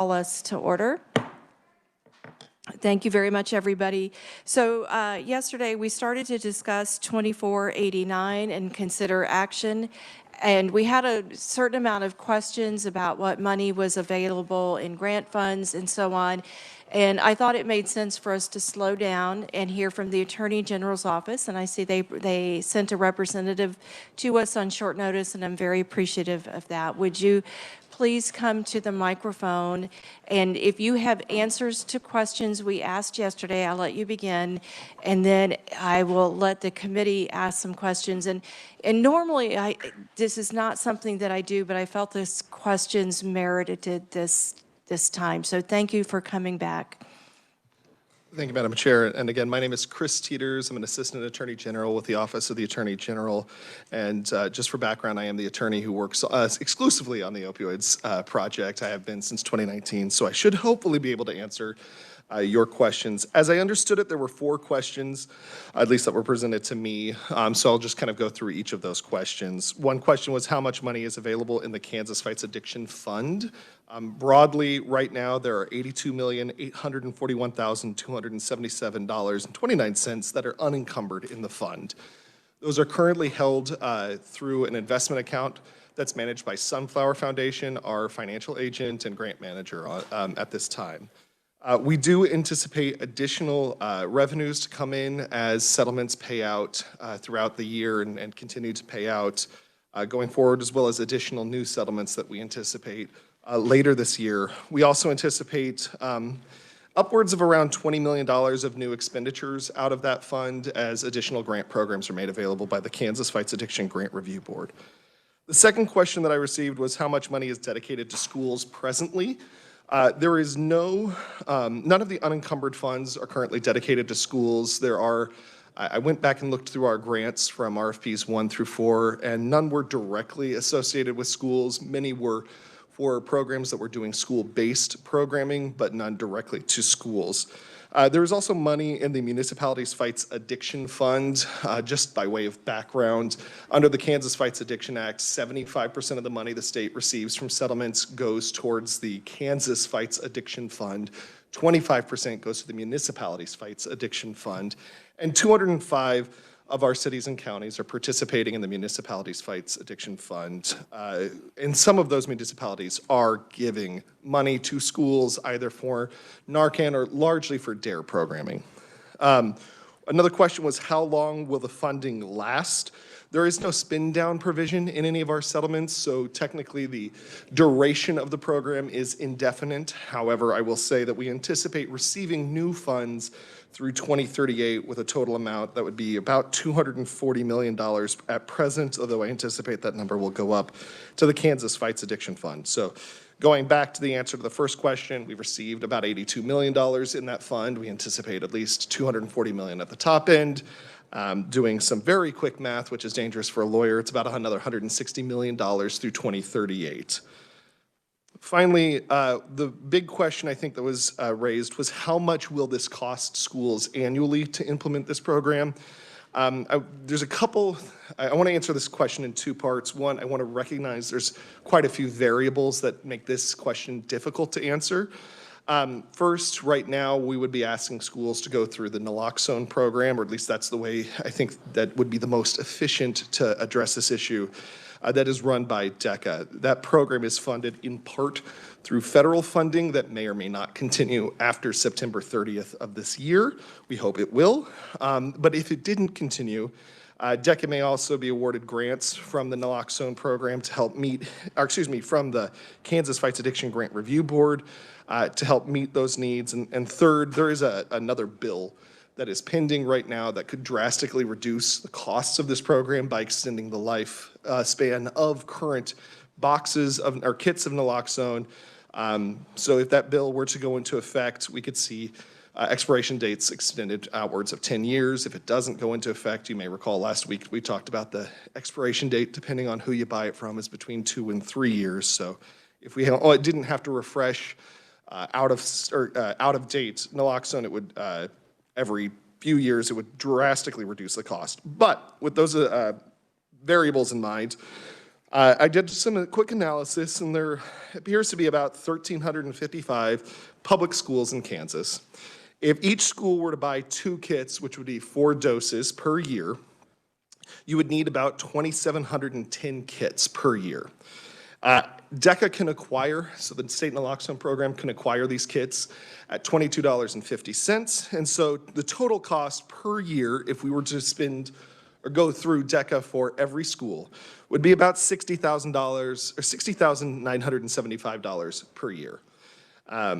Call us to order. Thank you very much, everybody. So yesterday we started to discuss 2489 and consider action. And we had a certain amount of questions about what money was available in grant funds and so on. And I thought it made sense for us to slow down and hear from the Attorney General's office. And I see they sent a representative to us on short notice, and I'm very appreciative of that. Would you please come to the microphone? And if you have answers to questions we asked yesterday, I'll let you begin, and then I will let the committee ask some questions. And normally, this is not something that I do, but I felt this questions merited this time. So thank you for coming back. Thank you, Madam Chair. And again, my name is Chris Teeters. I'm an Assistant Attorney General with the Office of the Attorney General. And just for background, I am the attorney who works exclusively on the opioids project. I have been since 2019, so I should hopefully be able to answer your questions. As I understood it, there were 4 questions, at least that were presented to me. So I'll just kind of go through each of those questions. One question was how much money is available in the Kansas Fights Addiction Fund. Broadly, right now, there are $82,841,277.29 that are unencumbered in the fund. Those are currently held through an investment account that's managed by Sunflower Foundation, our financial agent and grant manager at this time. We do anticipate additional revenues to come in as settlements pay out throughout the year and continue to pay out going forward, as well as additional new settlements that we anticipate later this year. We also anticipate upwards of around $20 million of new expenditures out of that fund as additional grant programs are made available by the Kansas Fights Addiction Grant Review Board. The second question that I received was how much money is dedicated to schools presently. There is none of the unencumbered funds are currently dedicated to schools. I went back and looked through our grants from RFPs 1 through 4, and none were directly associated with schools. Many were for programs that were doing school-based programming, but none directly to schools. There is also money in the Municipalities Fights Addiction Fund. Just by way of background, under the Kansas Fights Addiction Act, 75% of the money the state receives from settlements goes towards the Kansas Fights Addiction Fund, 25% goes to the Municipalities Fights Addiction Fund, and 205 of our cities and counties are participating in the Municipalities Fights Addiction Fund. And some of those municipalities are giving money to schools either for Narcan or largely for DARE programming. Another question was how long will the funding last? There is no spin down provision in any of our settlements, so technically the duration of the program is indefinite. However, I will say that we anticipate receiving new funds through 2038 with a total amount that would be about $240 million at present, although I anticipate that number will go up to the Kansas Fights Addiction Fund. So going back to the answer to the first question, we've received about $82 million in that fund. We anticipate at least $240 million at the top end. Doing some very quick math, which is dangerous for a lawyer, it's about another $160 million through 2038. Finally, the big question I think that was raised was how much will this cost schools annually to implement this program? There's a couple, I want to answer this question in 2 parts. One, I want to recognize there's quite a few variables that make this question difficult to answer. First, right now, we would be asking schools to go through the naloxone program, or at least that's the way I think that would be the most efficient to address this issue. That is run by DECA. That program is funded in part through federal funding that may or may not continue after September 30th of this year. We hope it will. But if it didn't continue, DECA may also be awarded grants from the naloxone program to help meet, from the Kansas Fights Addiction Grant Review Board to help meet those needs. And third, there is another bill that is pending right now that could drastically reduce the costs of this program by extending the life span of current boxes of or kits of naloxone. So if that bill were to go into effect, we could see expiration dates extended outwards of 10 years. If it doesn't go into effect, you may recall last week we talked about the expiration date, depending on who you buy it from, is between 2 and 3 years. So if we it didn't have to refresh out of date naloxone, it would every few years, it would drastically reduce the cost. But with those variables in mind, I did some quick analysis, and there appears to be about 1,355 public schools in Kansas. If each school were to buy 2 kits, which would be 4 doses per year, you would need about 2,710 kits per year. DECA can acquire, so the state naloxone program can acquire these kits at $22.50. And so the total cost per year, if we were to spend or go through DECA for every school, would be about $60,000 or $60,975 per year. A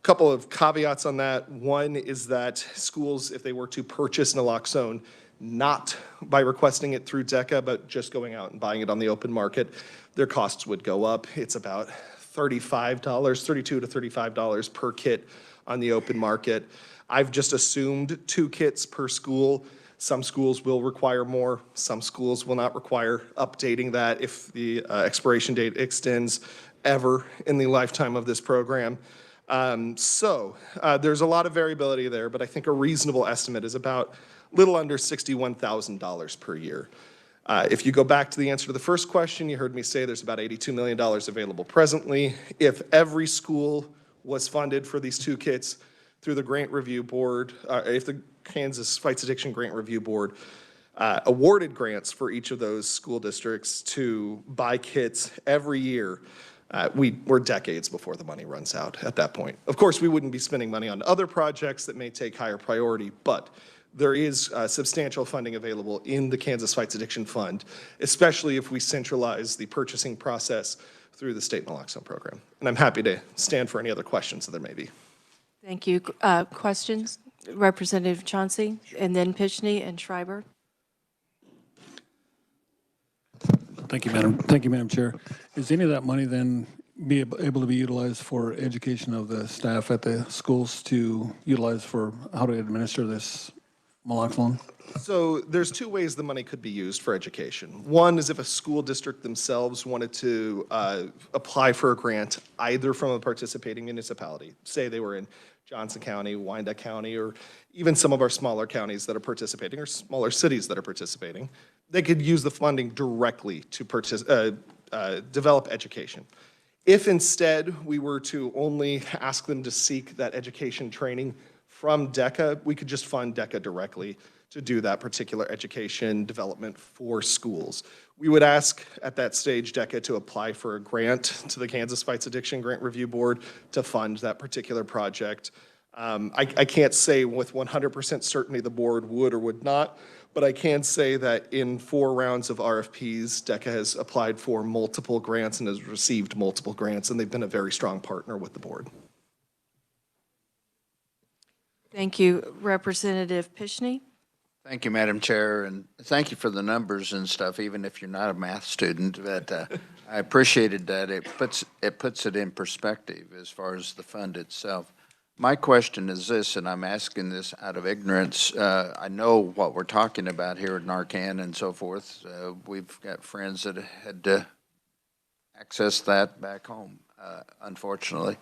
couple of caveats on that. One is that schools, if they were to purchase naloxone, not by requesting it through DECA, but just going out and buying it on the open market, their costs would go up. It's about $32 to $35 per kit on the open market. I've just assumed 2 kits per school. Some schools will require more. Some schools will not require updating that if the expiration date extends ever in the lifetime of this program. There's a lot of variability there, but I think a reasonable estimate is about little under $61,000 per year. If you go back to the answer to the first question, you heard me say there's about $82 million available presently. If every school was funded for these 2 kits through the Grant Review Board, if the Kansas Fights Addiction Grant Review Board awarded grants for each of those school districts to buy kits every year, we're decades before the money runs out at that point. Of course, we wouldn't be spending money on other projects that may take higher priority, but there is substantial funding available in the Kansas Fights Addiction Fund, especially if we centralize the purchasing process through the state naloxone program. And I'm happy to stand for any other questions that there may be. Thank you. Questions? Representative Chauncey, and then Pishney and Schreiber. Thank you, Madam Chair. Is any of that money then be able to be utilized for education of the staff at the schools to utilize for how to administer this naloxone? So there's 2 ways the money could be used for education. One is if a school district themselves wanted to apply for a grant either from a participating municipality, say they were in Johnson County, Wyandotte County, or even some of our smaller counties that are participating or smaller cities that are participating, they could use the funding directly to develop education. If instead we were to only ask them to seek that education training from DECA, we could just fund DECA directly to do that particular education development for schools. We would ask at that stage DECA to apply for a grant to the Kansas Fights Addiction Grant Review Board to fund that particular project. I can't say with 100% certainty the board would or would not, but I can say that in 4 rounds of RFPs, DECA has applied for multiple grants and has received multiple grants, and they've been a very strong partner with the board. Thank you. Representative Pishney? Thank you, Madam Chair, and thank you for the numbers and stuff, even if you're not a math student. But I appreciated that. It puts it in perspective as far as the fund itself. My question is this, and I'm asking this out of ignorance. I know what we're talking about here at Narcan and so forth. We've got friends that had to access that back home, unfortunately.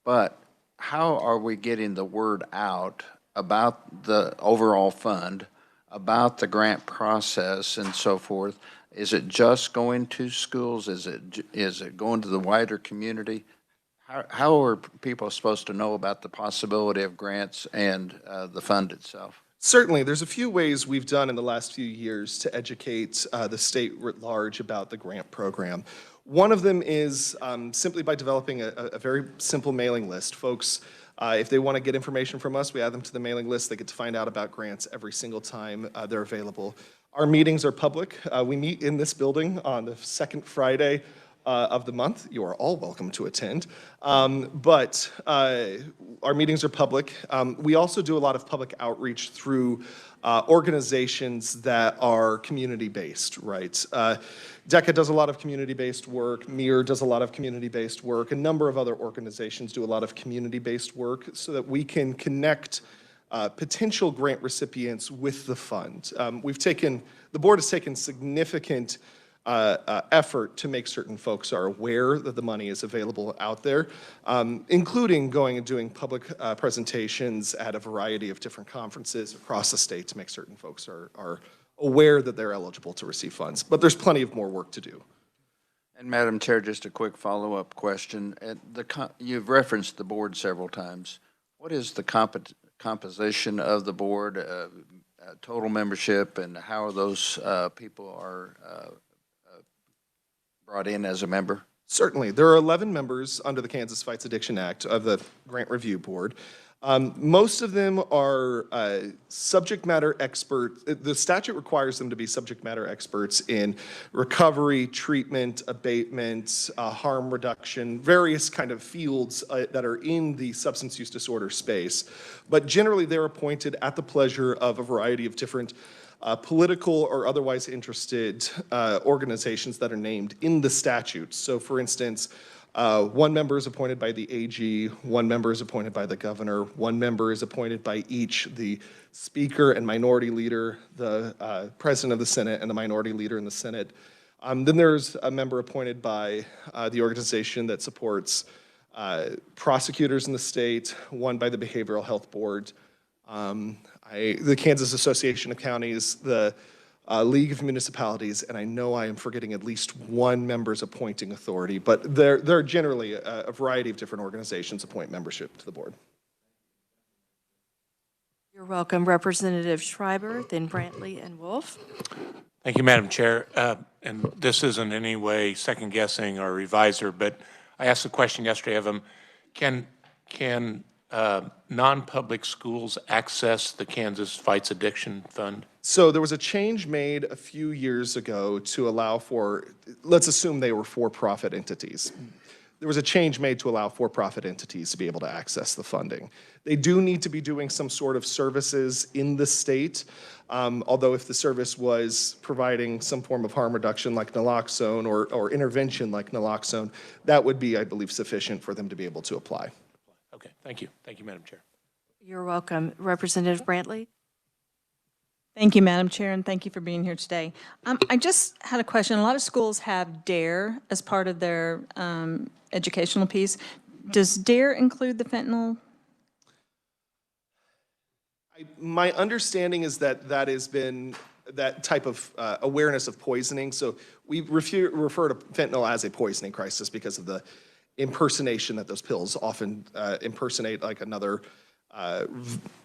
But how are we getting the word out about the overall fund, about the grant process and so forth? Is it just going to schools? Is it going to the wider community? How are people supposed to know about the possibility of grants and the fund itself? Certainly, there's a few ways we've done in the last few years to educate the state writ large about the grant program. One of them is simply by developing a very simple mailing list. Folks, if they want to get information from us, we add them to the mailing list. They get to find out about grants every single time they're available. Our meetings are public. We meet in this building on the second Friday of the month. You are all welcome to attend. But our meetings are public. We also do a lot of public outreach through organizations that are community-based, right? DECA does a lot of community-based work. MIR does a lot of community-based work. A number of other organizations do a lot of community-based work so that we can connect potential grant recipients with the fund. The board has taken significant effort to make certain folks are aware that the money is available out there, including going and doing public presentations at a variety of different conferences across the state to make certain folks are aware that they're eligible to receive funds. But there's plenty of more work to do. And Madam Chair, just a quick follow-up question. You've referenced the board several times. What is the composition of the board, total membership, and how are those people are brought in as a member? Certainly. There are 11 members under the Kansas Fights Addiction Act of the Grant Review Board. Most of them are subject matter experts. The statute requires them to be subject matter experts in recovery, treatment, abatement, harm reduction, various kind of fields that are in the substance use disorder space. But generally, they're appointed at the pleasure of a variety of different political or otherwise interested organizations that are named in the statute. So for instance, one member is appointed by the AG, one member is appointed by the governor, one member is appointed by each the speaker and minority leader, the president of the Senate, and the minority leader in the Senate. Then there's a member appointed by the organization that supports prosecutors in the state, one by the Behavioral Health Board, the Kansas Association of Counties, the League of Municipalities, and I know I am forgetting at least one member's appointing authority, but there are generally a variety of different organizations appoint membership to the board. You're welcome. Representative Schreiber, then Brantley and Wolf. Thank you, Madam Chair. And this isn't in any way second-guessing or revisor, but I asked the question yesterday of him, can non-public schools access the Kansas Fights Addiction Fund? So there was a change made a few years ago to allow for, let's assume they were for-profit entities. There was a change made to allow for-profit entities to be able to access the funding. They do need to be doing some sort of services in the state, although if the service was providing some form of harm reduction like naloxone or intervention like naloxone, that would be, I believe, sufficient for them to be able to apply. Okay, thank you. Thank you, Madam Chair. You're welcome. Representative Brantley. Thank you, Madam Chair, and thank you for being here today. I just had a question. A lot of schools have DARE as part of their educational piece. Does DARE include the fentanyl? My understanding is that that has been that type of awareness of poisoning. So we refer to fentanyl as a poisoning crisis because of the impersonation that those pills often impersonate like another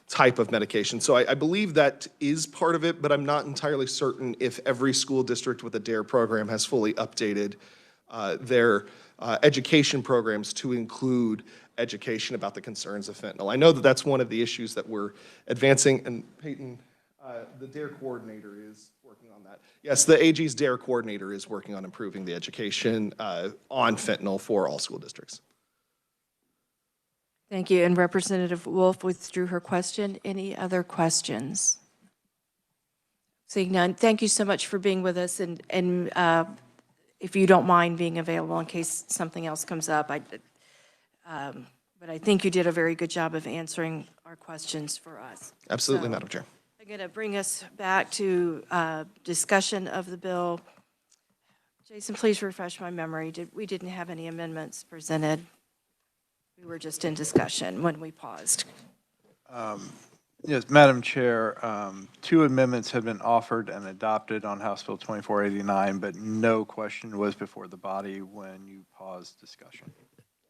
type of medication. So I believe that is part of it, but I'm not entirely certain if every school district with a DARE program has fully updated their education programs to include education about the concerns of fentanyl. I know that that's one of the issues that we're advancing, and Peyton, the DARE coordinator is working on that. Yes, the AG's DARE coordinator is working on improving the education on fentanyl for all school districts. Thank you. And Representative Wolf withdrew her question. Any other questions? Seeing none, thank you so much for being with us, and if you don't mind being available in case something else comes up. But I think you did a very good job of answering our questions for us. Absolutely, So, Madam Chair. I'm going to bring us back to discussion of the bill. Jason, please refresh my memory. We didn't have any amendments presented. We were just in discussion when we paused. Yes, Madam Chair, 2 amendments have been offered and adopted on House Bill 2489, but no question was before the body when you paused discussion.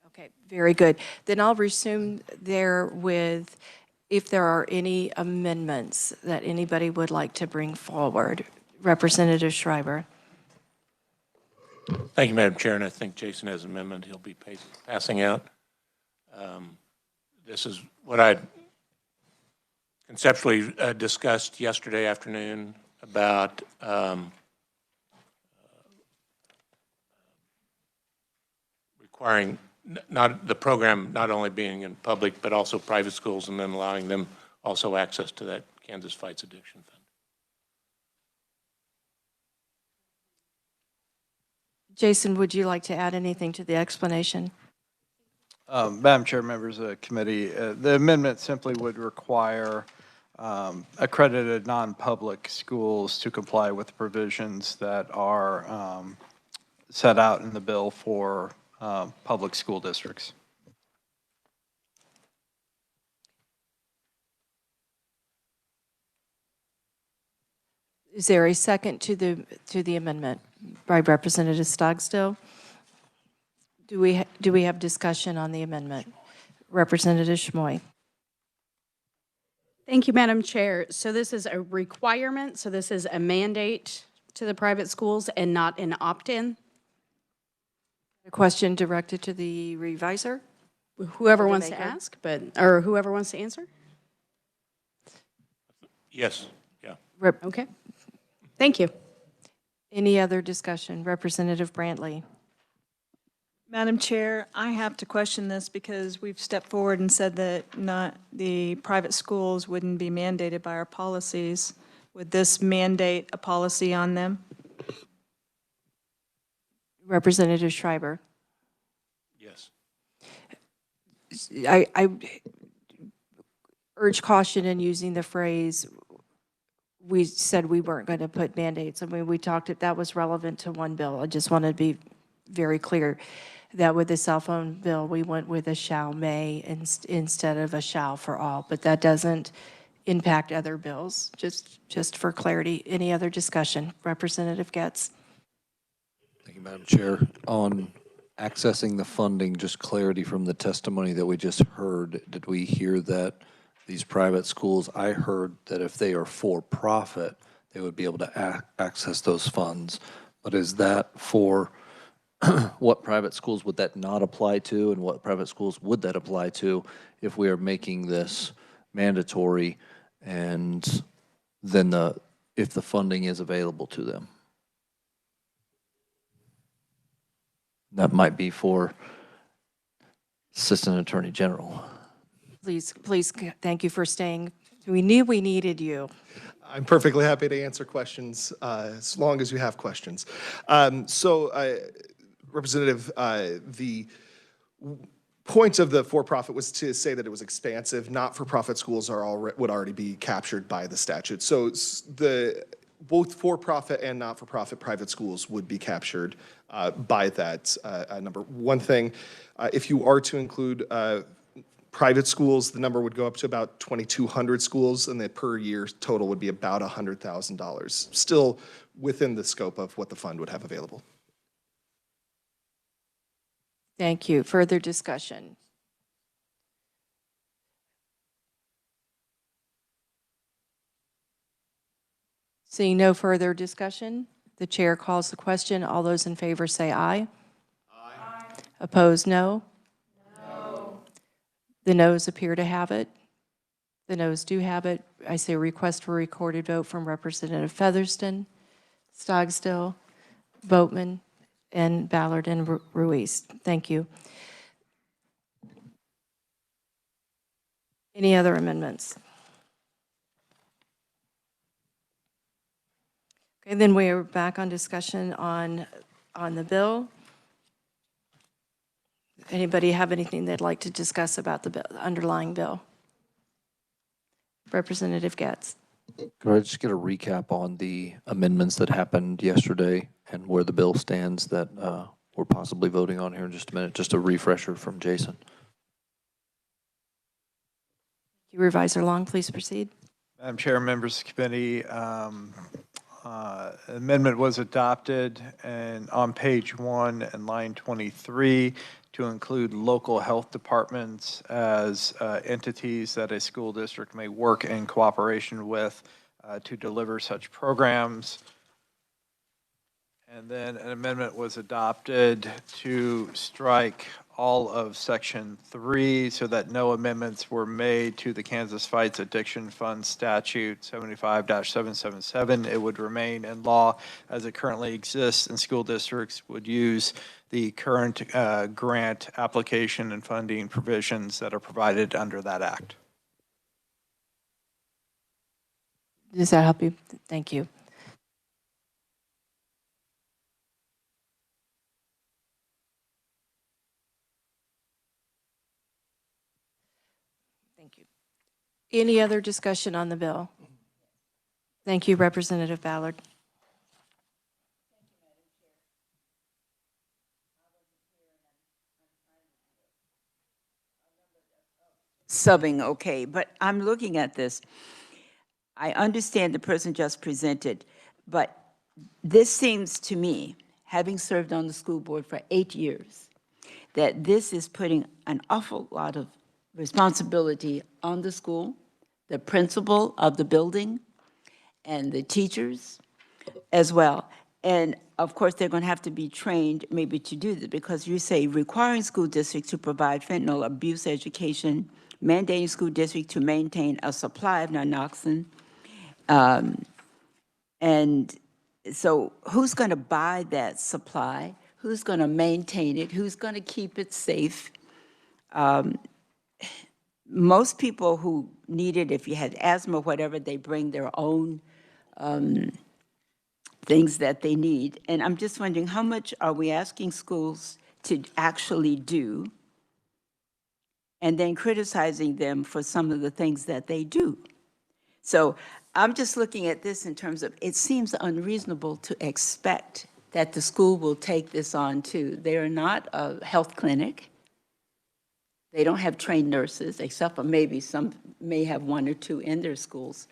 Okay, very good. Then I'll resume there with if there are any amendments that anybody would like to bring forward. Representative Schreiber. Thank you, Madam Chair, and I think Jason has an amendment he'll be passing out. This is what I conceptually discussed yesterday afternoon about requiring not the program not only being in public but also private schools, and then allowing them also access to that Kansas Fights Addiction Fund. Jason, would you like to add anything to the explanation? Madam Chair, members of the committee, the amendment simply would require accredited non-public schools to comply with the provisions that are set out in the bill for public school districts. Is there a second to the amendment by Representative Stogsdill? Do we have discussion on the amendment? Representative Schmoy. Thank you, Madam Chair. So this is a requirement, so this is a mandate to the private schools and not an opt-in? A question directed to the revisor? Whoever the wants to maker. ask, or whoever wants to answer? Yes, yeah. Okay. Thank you. Any other discussion? Representative Brantley. Madam Chair, I have to question this because we've stepped forward and said that not, the private schools wouldn't be mandated by our policies. Would this mandate a policy on them? Representative Schreiber. Yes. I urge caution in using the phrase, we said we weren't going to put mandates. I mean, we talked, that was relevant to one bill. I just want to be very clear that with the cell phone bill, we went with a shall may instead of a shall for all, but that doesn't impact other bills, just for clarity. Any other discussion? Representative Getz. Thank you, Madam Chair. On accessing the funding, just clarity from the testimony that we just heard, did we hear that these private schools, I heard that if they are for profit, they would be able to access those funds. But is that for what private schools would that not apply to, and what private schools would that apply to if we are making this mandatory, and then if the funding is available to them? That might be for Assistant Attorney General. Please, thank you for staying. We knew we needed you. I'm perfectly happy to answer questions as long as you have questions. Representative, the point of the for-profit was to say that it was expansive. Not-for-profit schools would already be captured by the statute. So both for-profit and not-for-profit private schools would be captured by that number. One thing, if you are to include private schools, the number would go up to about 2,200 schools, and the per year total would be about $100,000, still within the scope of what the fund would have available. Thank you. Further discussion? Seeing no further discussion, the chair calls the question. All those in favor say aye. Aye. Opposed, no? No. The noes appear to have it. The noes do have it. I say request for recorded vote from Representative Featherston, Stogstill, Boatman, and Ballard and Ruiz. Thank you. Any other amendments? Okay, then we are back on discussion on the bill. Anybody have anything they'd like to discuss about the underlying bill? Representative Getz. Could I just get a recap on the amendments that happened yesterday and where the bill stands that we're possibly voting on here in just a minute? Just a refresher from Jason. Revisor Long, please proceed. Madam Chair, members of the committee, amendment was adopted and on page 1 and line 23 to include local health departments as entities that a school district may work in cooperation with to deliver such programs. And then an amendment was adopted to strike all of section 3 so that no amendments were made to the Kansas Fights Addiction Fund statute 75-777. It would remain in law as it currently exists, and school districts would use the current grant application and funding provisions that are provided under that act. Does that help you? Thank you. Thank you. Any other discussion on the bill? Thank you, Representative Ballard. Subbing, okay, but I'm looking at this. I understand the person just presented, but this seems to me, having served on the school board for 8 years, that this is putting an awful lot of responsibility on the school, the principal of the building, and the teachers as well. And of course, they're going to have to be trained maybe to do this, because you say requiring school districts to provide fentanyl abuse education, mandating school districts to maintain a supply of naloxone. And so who's going to buy that supply? Who's going to maintain it? Who's going to keep it safe? Most people who need it, if you had asthma, whatever, they bring their own things that they need. And I'm just wondering, how much are we asking schools to actually do, and then criticizing them for some of the things that they do? So I'm just looking at this in terms of, it seems unreasonable to expect that the school will take this on too. They are not a health clinic. They don't have trained nurses, except for maybe some may have one or two in their schools.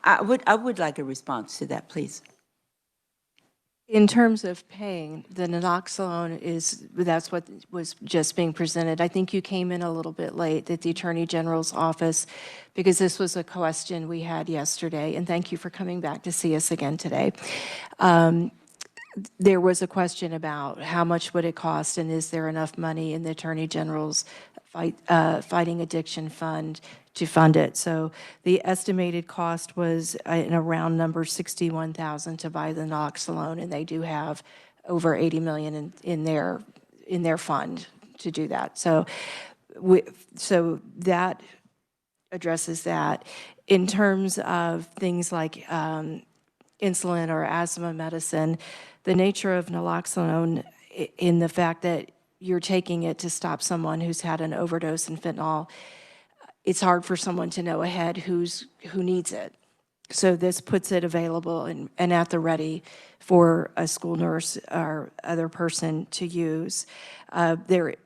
I would like a response to that, please. In terms of paying, the naloxone that's what was just being presented. I think you came in a little bit late at the Attorney General's office, because this was a question we had yesterday, and thank you for coming back to see us again today. There was a question about how much would it cost, and is there enough money in the Attorney General's Fighting Addiction Fund to fund it. So the estimated cost was in a round number $61,000 to buy the naloxone, and they do have over $80 million in their fund to do that. So that addresses that. In terms of things like insulin or asthma medicine, the nature of naloxone in the fact that you're taking it to stop someone who's had an overdose in fentanyl, it's hard for someone to know ahead who needs it. So this puts it available and at the ready for a school nurse or other person to use. There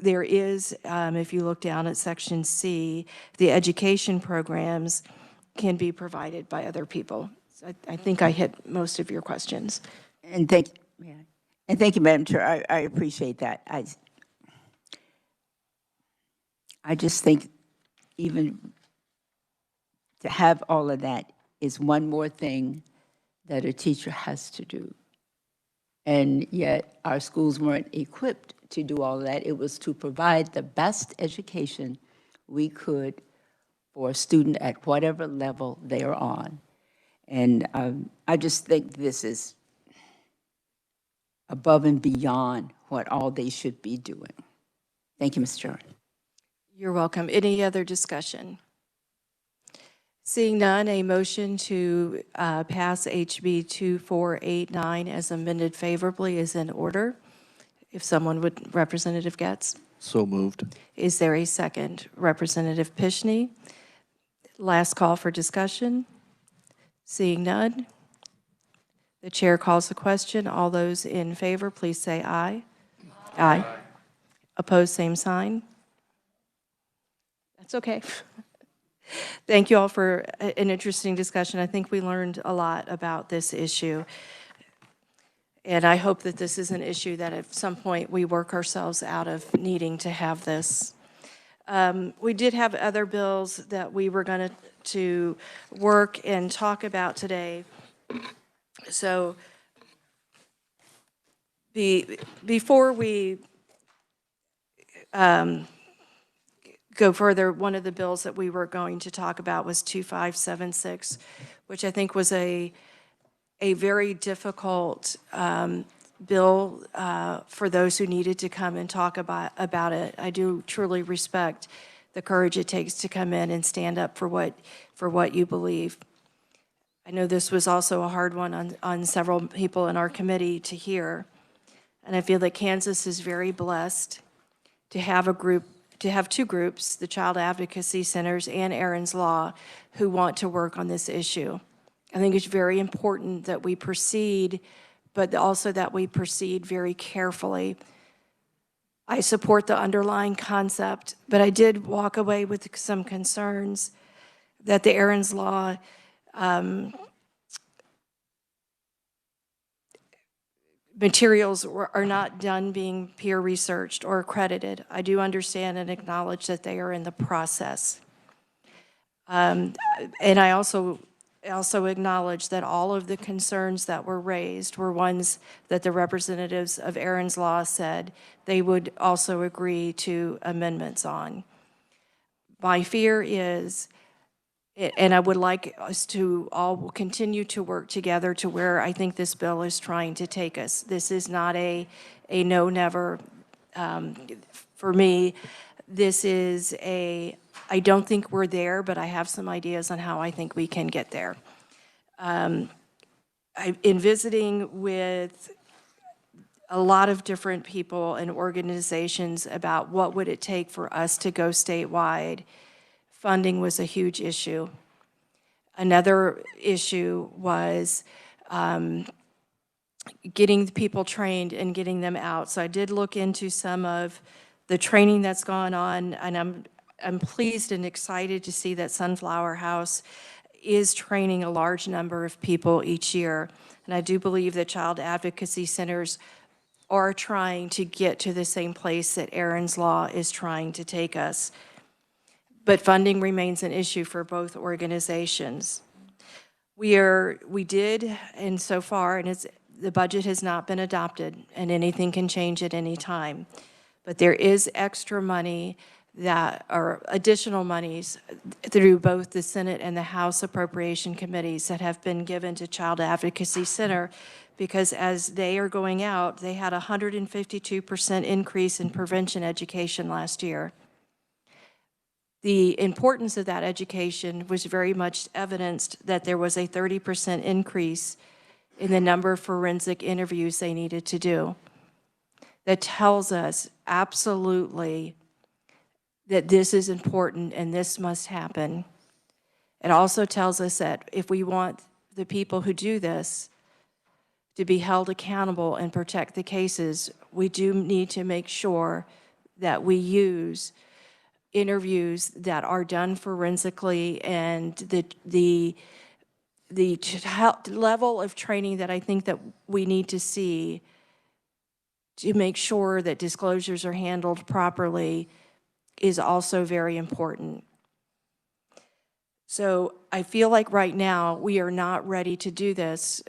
is, if you look down at section C, the education programs can be provided by other people. So I think I hit most of your questions. And thank you, Madam Chair. I appreciate that. I just think even to have all of that is one more thing that a teacher has to do. And yet our schools weren't equipped to do all of that. It was to provide the best education we could for a student at whatever level they are on. And I just think this is above and beyond what all they should be doing. Thank you, Mr. Chairman. You're welcome. Any other discussion? Seeing none, a motion to pass HB 2489 as amended favorably is in order. If someone would, Representative Getz. So moved. Is there a second? Representative Pishney. Last call for discussion. Seeing none, the chair calls the question. All those in favor, please say aye. Aye. Opposed, same sign. That's okay. Thank you all for an interesting discussion. I think we learned a lot about this issue. And I hope that this is an issue that at some point we work ourselves out of needing to have this. We did have other bills that we were going to work and talk about today. So before we go further, one of the bills that we were going to talk about was 2576, which I think was a very difficult bill for those who needed to come and talk about it. I do truly respect the courage it takes to come in and stand up for what you believe. I know this was also a hard one on several people in our committee to hear, and I feel that Kansas is very blessed to have two groups, the Child Advocacy Centers and Aaron's Law, who want to work on this issue. I think it's very important that we proceed, but also that we proceed very carefully. I support the underlying concept, but I did walk away with some concerns that the Aaron's Law materials are not done being peer researched or accredited. I do understand and acknowledge that they are in the process. And I also acknowledge that all of the concerns that were raised were ones that the representatives of Aaron's Law said they would also agree to amendments on. My fear is, and I would like us to all continue to work together to where I think this bill is trying to take us. This is not a no, never. For me, this is I don't think we're there, but I have some ideas on how I think we can get there. In visiting with a lot of different people and organizations about what would it take for us to go statewide, funding was a huge issue. Another issue was getting the people trained and getting them out. So I did look into some of the training that's gone on, and I'm pleased and excited to see that Sunflower House is training a large number of people each year. And I do believe that child advocacy centers are trying to get to the same place that Aaron's Law is trying to take us. But funding remains an issue for both organizations. We did, and so far, and the budget has not been adopted, and anything can change at any time. But there is extra money that are additional monies through both the Senate and the House Appropriation Committees that have been given to Child Advocacy Center, because as they are going out, they had a 152% increase in prevention education last year. The importance of that education was very much evidenced that there was a 30% increase in the number of forensic interviews they needed to do. That tells us absolutely that this is important and this must happen. It also tells us that if we want the people who do this to be held accountable and protect the cases, we do need to make sure that we use interviews that are done forensically, and the level of training that I think that we need to see to make sure that disclosures are handled properly is also very important. So I feel like right now we are not ready to do this,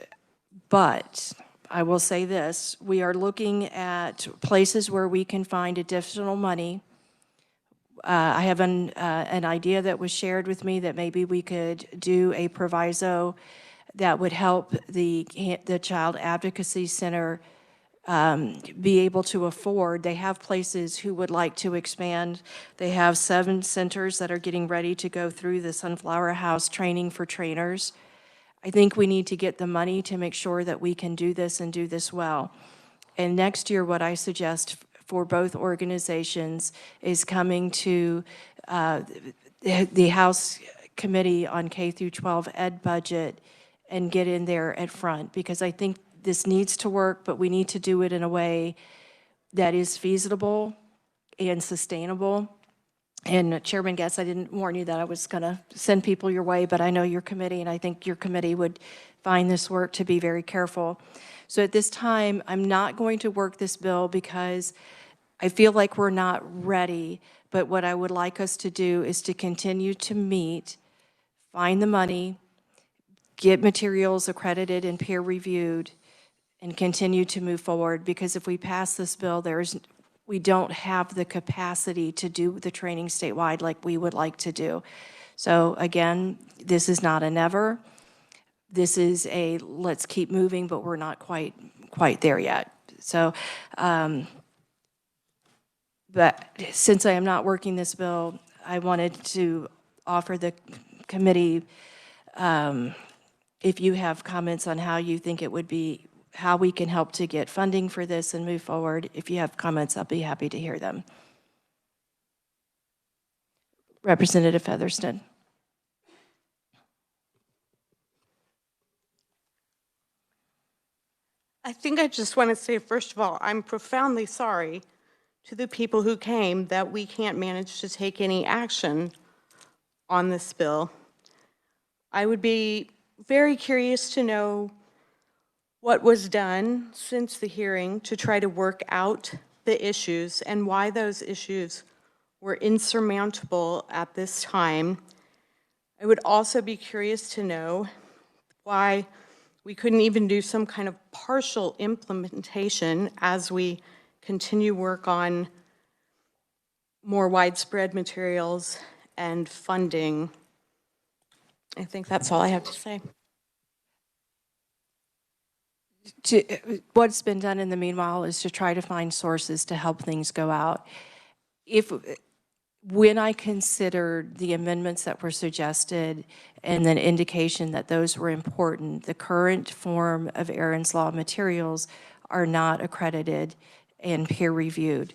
but I will say this, we are looking at places where we can find additional money. I have an idea that was shared with me that maybe we could do a proviso that would help the Child Advocacy Center be able to afford. They have places who would like to expand. They have 7 centers that are getting ready to go through the Sunflower House training for trainers. I think we need to get the money to make sure that we can do this and do this well. And next year, what I suggest for both organizations is coming to the House Committee on K through 12 Ed budget and get in there at front, because I think this needs to work, but we need to do it in a way that is feasible and sustainable. And Chairman Guest, I didn't warn you that I was going to send people your way, but I know your committee, and I think your committee would find this work to be very careful. So at this time, I'm not going to work this bill because I feel like we're not ready, but what I would like us to do is to continue to meet, find the money, get materials accredited and peer reviewed, and continue to move forward, because if we pass this bill, we don't have the capacity to do the training statewide like we would like to do. So again, this is not a never. This is a let's keep moving, but we're not quite there yet. So, but since I am not working this bill, I wanted to offer the committee, if you have comments on how you think it would be, how we can help to get funding for this and move forward. If you have comments, I'll be happy to hear them. Representative Featherston. I think I just want to say, first of all, I'm profoundly sorry to the people who came that we can't manage to take any action on this bill. I would be very curious to know what was done since the hearing to try to work out the issues and why those issues were insurmountable at this time. I would also be curious to know why we couldn't even do some kind of partial implementation as we continue work on more widespread materials and funding. I think that's all I have to say. What's been done in the meanwhile is to try to find sources to help things go out. When I considered the amendments that were suggested and the indication that those were important, the current form of Aaron's Law materials are not accredited and peer-reviewed.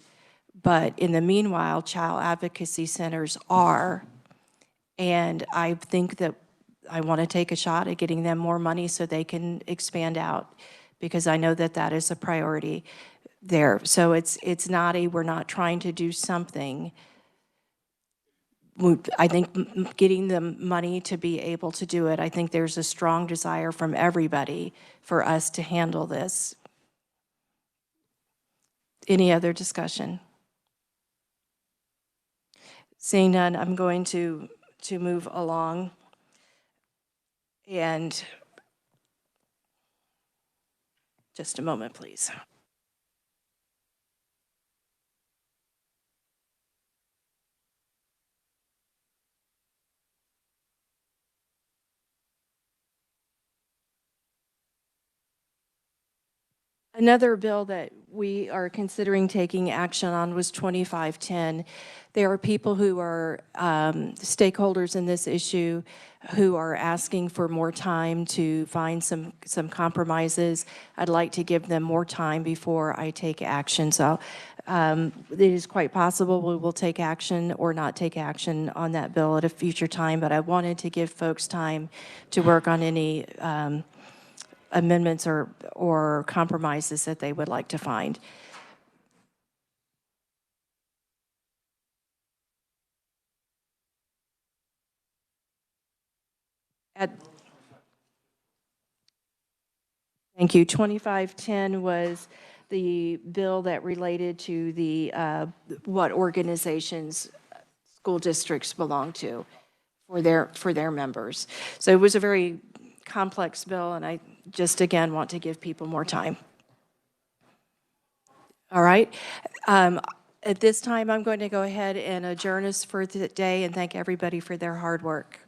But in the meanwhile, child advocacy centers are, and I think that I want to take a shot at getting them more money so they can expand out, because I know that that is a priority there. So it's not we're not trying to do something. I think getting the money to be able to do it, I think there's a strong desire from everybody for us to handle this. Any other discussion? Seeing none, I'm going to move along. And just a moment, please. Another bill that we are considering taking action on was 2510. There are people who are stakeholders in this issue who are asking for more time to find some compromises. I'd like to give them more time before I take action. So it is quite possible we will take action or not take action on that bill at a future time, but I wanted to give folks time to work on any amendments or compromises that they would like to find. Thank you. 2510 was the bill that related to the what organizations school districts belong to for their members. So it was a very complex bill, and I just again want to give people more time. All right. At this time, I'm going to go ahead and adjourn us for the day and thank everybody for their hard work.